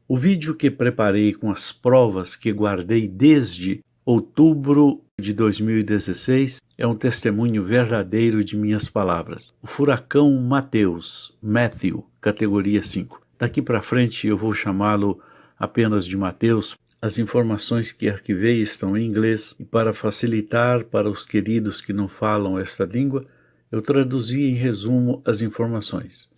O vídeo que preparei com as provas que guardei desde outubro de 2016 é um testemunho verdadeiro de minhas palavras. O furacão Matthew, categoria 5. Daqui para frente eu vou chamá-lo apenas de Mateus. As informações que arquivei estão em inglês e para facilitar para os queridos que não falam esta língua, eu traduzi em resumo as informações.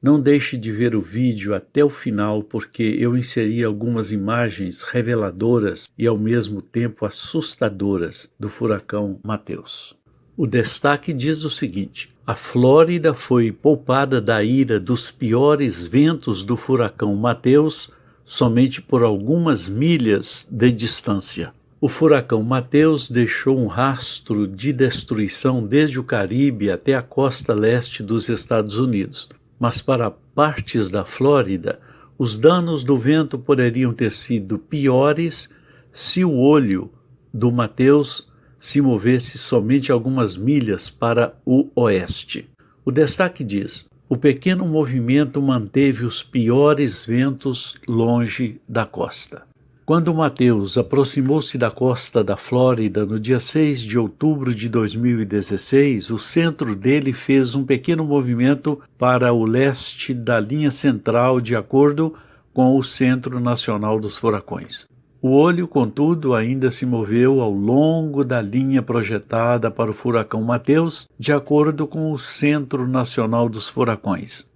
Não deixe de ver o vídeo até o final porque eu inseri algumas imagens reveladoras e ao mesmo tempo assustadoras do furacão Mateus. O destaque diz o seguinte: a Flórida foi poupada da ira dos piores ventos do furacão Mateus somente por algumas milhas de distância. O furacão Mateus deixou um rastro de destruição desde o Caribe até a costa leste dos Estados Unidos. Mas para partes da Flórida, os danos do vento poderiam ter sido piores se o olho do Mateus se movesse somente algumas milhas para o oeste. O destaque diz: o pequeno movimento manteve os piores ventos longe da costa. Quando Mateus aproximou-se da costa da Flórida no dia 6 de outubro de 2016, o centro dele fez um pequeno movimento para o leste da linha central de acordo com o Centro Nacional dos Furacões. O olho, contudo, ainda se moveu ao longo da linha projetada para o furacão Mateus, de acordo com o Centro Nacional dos Furacões.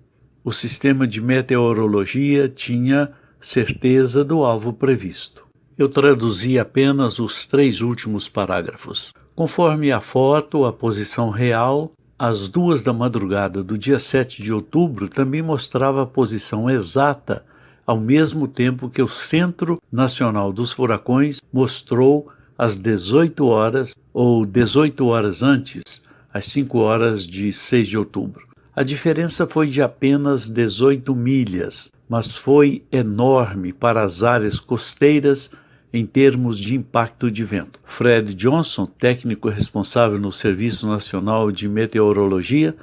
O sistema de meteorologia tinha certeza do alvo previsto. Eu traduzi apenas os 3 últimos parágrafos. Conforme a foto, a posição real, às 2 da madrugada do dia 7 de outubro, também mostrava a posição exata, ao mesmo tempo que o Centro Nacional dos Furacões mostrou às 18 horas, ou 18 horas antes, às 5 horas de 6 de outubro. A diferença foi de apenas 18 milhas, mas foi enorme para as áreas costeiras em termos de impacto de vento. Fred Johnson, técnico responsável no Serviço Nacional de Meteorologia,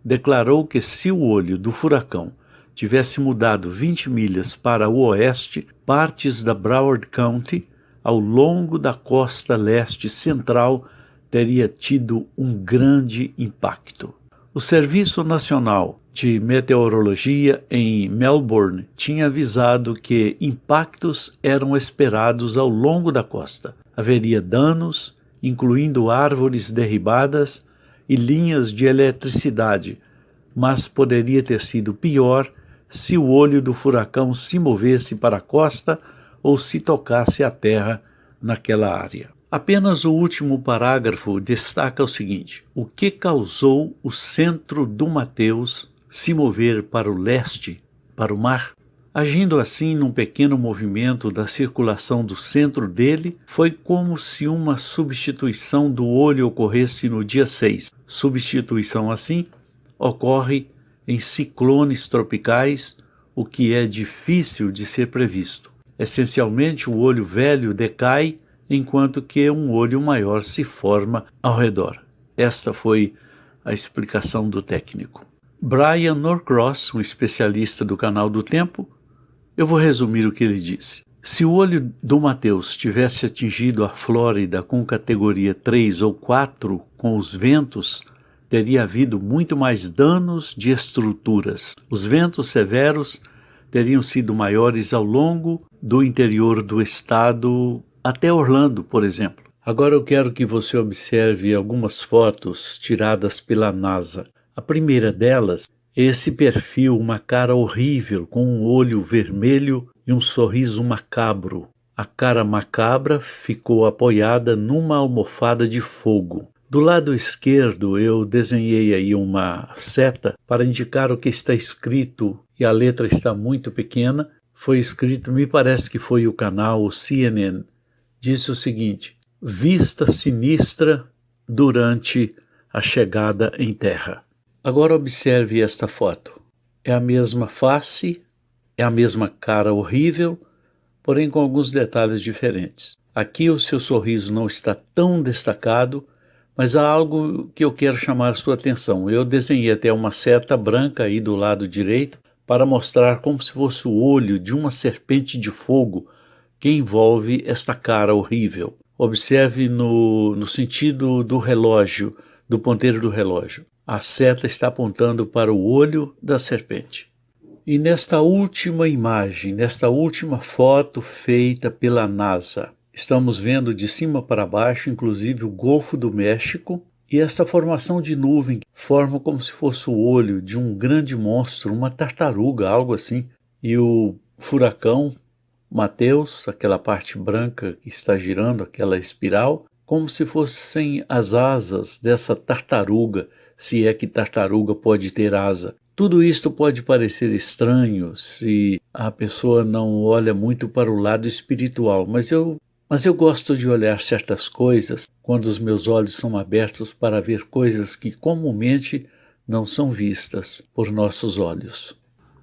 declarou que se o olho do furacão tivesse mudado 20 milhas para o oeste, partes da Broward County, ao longo da costa leste central, teria tido um grande impacto. O Serviço Nacional de Meteorologia em Melbourne tinha avisado que impactos eram esperados ao longo da costa. Haveria danos, incluindo árvores derribadas e linhas de eletricidade, mas poderia ter sido pior se o olho do furacão se movesse para a costa ou se tocasse a terra naquela área. Apenas o último parágrafo destaca o seguinte: o que causou o centro do Mateus se mover para o leste, para o mar? Agindo assim num pequeno movimento da circulação do centro dele, foi como se uma substituição do olho ocorresse no dia 6. Substituição assim ocorre em ciclones tropicais, o que é difícil de ser previsto. Essencialmente, o olho velho decai, enquanto que um olho maior se forma ao redor. Esta foi a explicação do técnico. Brian Norcross, um especialista do Canal do Tempo, eu vou resumir o que ele disse. Se o olho do Mateus tivesse atingido a Flórida com categoria 3 ou 4 com os ventos, teria havido muito mais danos de estruturas. Os ventos severos teriam sido maiores ao longo do interior do estado, até Orlando, por exemplo. Agora eu quero que você observe algumas fotos tiradas pela NASA. A primeira delas é esse perfil, uma cara horrível, com um olho vermelho e um sorriso macabro. A cara macabra ficou apoiada numa almofada de fogo. Do lado esquerdo eu desenhei aí uma seta para indicar o que está escrito, e a letra está muito pequena. Foi escrito, me parece que foi o canal CNN. Disse o seguinte: vista sinistra durante a chegada em terra. Agora observe esta foto. É a mesma face, é a mesma cara horrível, porém com alguns detalhes diferentes. Aqui o seu sorriso não está tão destacado, mas há algo que eu quero chamar sua atenção. Eu desenhei até uma seta branca aí do lado direito para mostrar como se fosse o olho de uma serpente de fogo que envolve esta cara horrível. Observe no sentido do relógio, do ponteiro do relógio. A seta está apontando para o olho da serpente. E nesta última imagem, nesta última foto feita pela NASA, estamos vendo de cima para baixo, inclusive o Golfo do México, e esta formação de nuvem forma como se fosse o olho de um grande monstro, uma tartaruga, algo assim. E o furacão Mateus, aquela parte branca que está girando, aquela espiral, como se fossem as asas dessa tartaruga, se é que tartaruga pode ter asa. Tudo isto pode parecer estranho se a pessoa não olha muito para o lado espiritual, mas eu gosto de olhar certas coisas quando os meus olhos são abertos para ver coisas que comumente não são vistas por nossos olhos.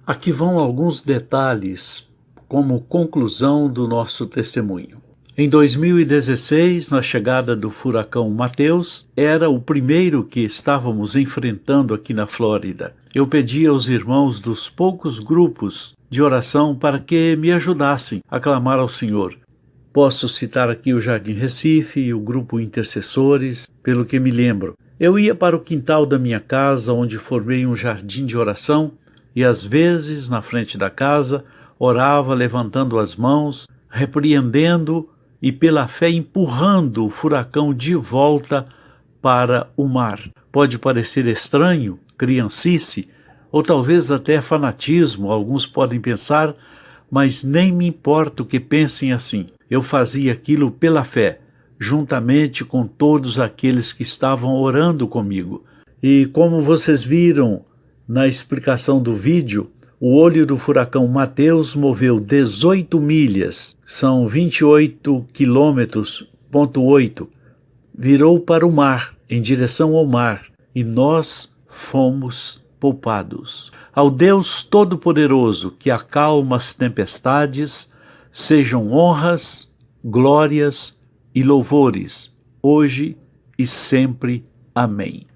Aqui vão alguns detalhes como conclusão do nosso testemunho. Em 2016, na chegada do furacão Mateus, era o primeiro que estávamos enfrentando aqui na Flórida. Eu pedi aos irmãos dos poucos grupos de oração para que me ajudassem a clamar ao Senhor. Posso citar aqui o Jardim Recife e o grupo Intercessores, pelo que me lembro. Eu ia para o quintal da minha casa, onde formei um jardim de oração, e às vezes, na frente da casa, orava levantando as mãos, repreendendo e pela fé empurrando o furacão de volta para o mar. Pode parecer estranho, criancice, ou talvez até fanatismo, alguns podem pensar, mas nem me importa o que pensem assim. Eu fazia aquilo pela fé, juntamente com todos aqueles que estavam orando comigo. E como vocês viram na explicação do vídeo, o olho do furacão Mateus moveu 18 milhas, são 28 quilômetros, virou para o mar, em direção ao mar, e nós fomos poupados. Ao Deus Todo-Poderoso, que acalma as tempestades, sejam honras, glórias e louvores, hoje e sempre. Amém.